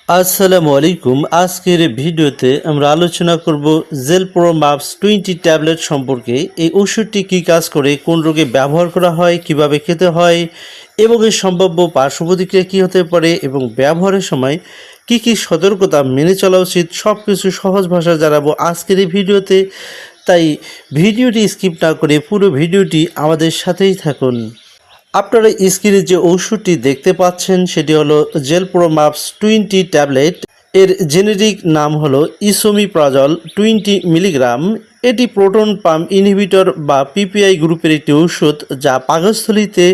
আসসালামু আলাইকুম। আজকের ভিডিওতে আমরা আলোচনা করব জেলপ্রো মাপস 20 ট্যাবলেট সম্পর্কে। এই ওষুধটি কী কাজ করে, কোন রোগে ব্যবহার করা হয়, কিভাবে খেতে হয় এবং এর সম্ভাব্য পার্শ্ব প্রতিক্রিয়া কী হতে পারে এবং ব্যবহারের সময় কি কি সতর্কতা মেনে চলা উচিত, সব কিছু সহজ ভাষায় জানাবো আজকের এই ভিডিওতে। তাই ভিডিওটি স্কিপ না করে পুরো ভিডিওটি আমাদের সাথেই থাকুন। আপনারা স্ক্রিনে যে ওষুধটি দেখতে পাচ্ছেন সেটি হলো জেলপ্রো মাপস 20 ট্যাবলেট। এর জেনেরিক নাম হলো ইসোমিপ্রাজল 20 মিলিগ্রাম। এটি প্রোটন পাম্প ইনহিবিটর বা পিপিআই গ্রুপের একটি ওষুধ যা পাকস্থলীতে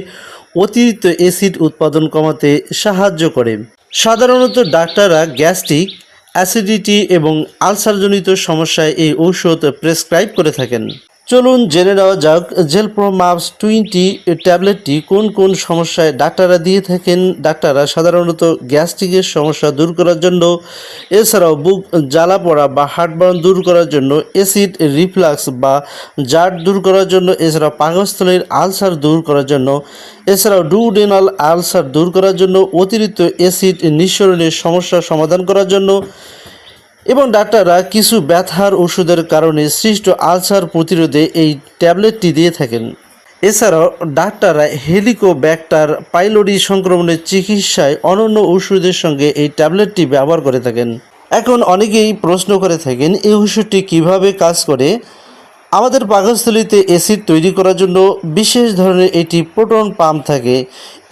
অতিরিক্ত অ্যাসিড উৎপাদন কমাতে সাহায্য করে। সাধারণত ডাক্তাররা গ্যাস্ট্রিক, অ্যাসিডিটি এবং আলসারজনিত সমস্যায় এই ঔষধ প্রেসক্রাইব করে থাকেন। চলুন জেনে নেওয়া যাক জেলপ্রো মাপস 20 ট্যাবলেটটি কোন কোন সমস্যায় ডাক্তাররা দিয়ে থাকেন। ডাক্তাররা সাধারণত গ্যাস্ট্রিকের সমস্যা দূর করার জন্য, এছাড়াও বুক জ্বালা পড়া বা হার্টবার্ন দূর করার জন্য, অ্যাসিড রিফ্লাক্স বা জার দূর করার জন্য, এছাড়াও পাকস্থলীর আলসার দূর করার জন্য, এছাড়াও ডুওডেনাল আলসার দূর করার জন্য, অতিরিক্ত অ্যাসিড নিঃসরণের সমস্যার সমাধান করার জন্য এবং ডাক্তাররা কিছু ব্যথার ওষুধের কারণে সৃষ্ট আলসার প্রতিরোধে এই ট্যাবলেটটি দিয়ে থাকেন। এছাড়াও ডাক্তাররা হেলিকোব্যাক্টার পাইলোরি সংক্রমণের চিকিৎসায় অনন্য ওষুধের সঙ্গে এই ট্যাবলেটটি ব্যবহার করে থাকেন। এখন অনেকেই প্রশ্ন করে থাকেন এই ওষুধটি কিভাবে কাজ করে। আমাদের পাকস্থলীতে অ্যাসিড তৈরি করার জন্য বিশেষ ধরনের একটি প্রোটন পাম্প থাকে।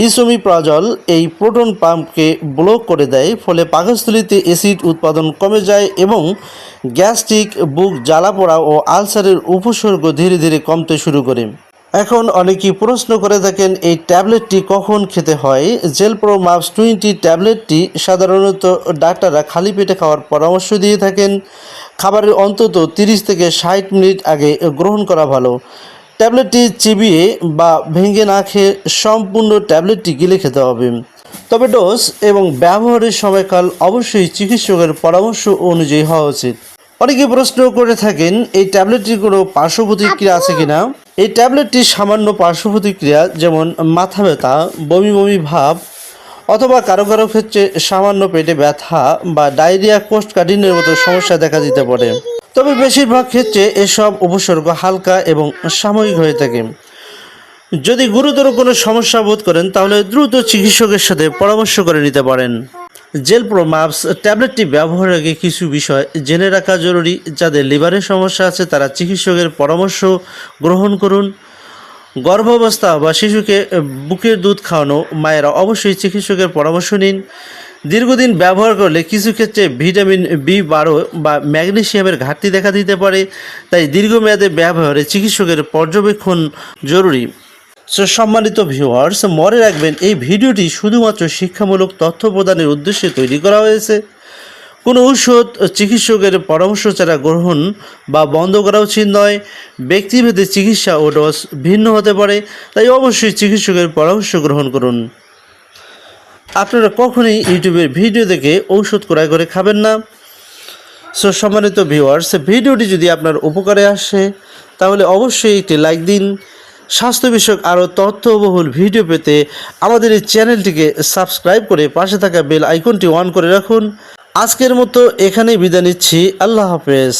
ইসোমিপ্রাজল এই প্রোটন পাম্পকে ব্লক করে দেয়, ফলে পাকস্থলীতে অ্যাসিড উৎপাদন কমে যায় এবং গ্যাস্ট্রিক, বুক জ্বালা পোড়া ও আলসারের উপসর্গ ধীরে ধীরে কমতে শুরু করে। এখন অনেকেই প্রশ্ন করে থাকেন এই ট্যাবলেটটি কখন খেতে হয়। জেলপ্রো মাপস 20 ট্যাবলেটটি সাধারণত ডাক্তাররা খালি পেটে খাওয়ার পরামর্শ দিয়ে থাকেন। খাবারের অন্তত 30 থেকে 60 মিনিট আগে গ্রহণ করা ভালো। ট্যাবলেটটি চিবিয়ে বা ভেঙে না খেয়ে সম্পূর্ণ ট্যাবলেটটি গিলে খেতে হবে। তবে ডোজ এবং ব্যবহারের সময়কাল অবশ্যই চিকিৎসকের পরামর্শ অনুযায়ী হওয়া উচিত। অনেকে প্রশ্ন করে থাকেন এই ট্যাবলেটটির কোনো পার্শ্ব প্রতিক্রিয়া আছে কিনা। এই ট্যাবলেটটির সামান্য পার্শ্ব প্রতিক্রিয়া যেমন মাথা ব্যথা, বমি বমি ভাব অথবা কারো কারো ক্ষেত্রে সামান্য পেটে ব্যথা বা ডায়রিয়া, কোষ্ঠকাঠিন্যের মতো সমস্যা দেখা দিতে পারে। তবে বেশিরভাগ ক্ষেত্রে এসব উপসর্গ হালকা এবং সাময়িক হয়ে থাকে। যদি গুরুতর কোনো সমস্যা বোধ করেন তাহলে দ্রুত চিকিৎসকের সাথে পরামর্শ করে নিতে পারেন। জেলপ্রো মাপস ট্যাবলেটটি ব্যবহারের আগে কিছু বিষয় জেনে রাখা জরুরি। যাদের লিভারের সমস্যা আছে তারা চিকিৎসকের পরামর্শ গ্রহণ করুন। গর্ভাবস্থা বা শিশুকে বুকের দুধ খাওয়ানো মায়েরা অবশ্যই চিকিৎসকের পরামর্শ নিন। দীর্ঘদিন ব্যবহার করলে কিছু ক্ষেত্রে ভিটামিন B12 বা ম্যাগনেসিয়ামের ঘাটতি দেখা দিতে পারে, তাই দীর্ঘমেয়াদে ব্যবহারে চিকিৎসকের পর্যবেক্ষণ জরুরি। সম্মানিত ভিউয়ার্স, মনে রাখবেন এই ভিডিওটি শুধুমাত্র শিক্ষামূলক তথ্য প্রদানের উদ্দেশ্যে তৈরি করা হয়েছে। কোনো ঔষধ চিকিৎসকের পরামর্শ ছাড়া গ্রহণ বা বন্ধ করা উচিত নয়। ব্যক্তিভেদে চিকিৎসা ও ডোজ ভিন্ন হতে পারে, তাই অবশ্যই চিকিৎসকের পরামর্শ গ্রহণ করুন। আপনারা কখনোই ইউটিউবের ভিডিও দেখে ঔষধ ক্রয় করে খাবেন না। সম্মানিত ভিউয়ার্স, ভিডিওটি যদি আপনার উপকারে আসে তাহলে অবশ্যই একটি লাইক দিন। স্বাস্থ্য বিষয়ক আরও তথ্যবহুল ভিডিও পেতে আমাদের এই চ্যানেলটিকে সাবস্ক্রাইব করে পাশে থাকা বেল আইকনটি অন করে রাখুন। আজকের মতো এখানেই বিদায় নিচ্ছি। আল্লাহ হাফেজ।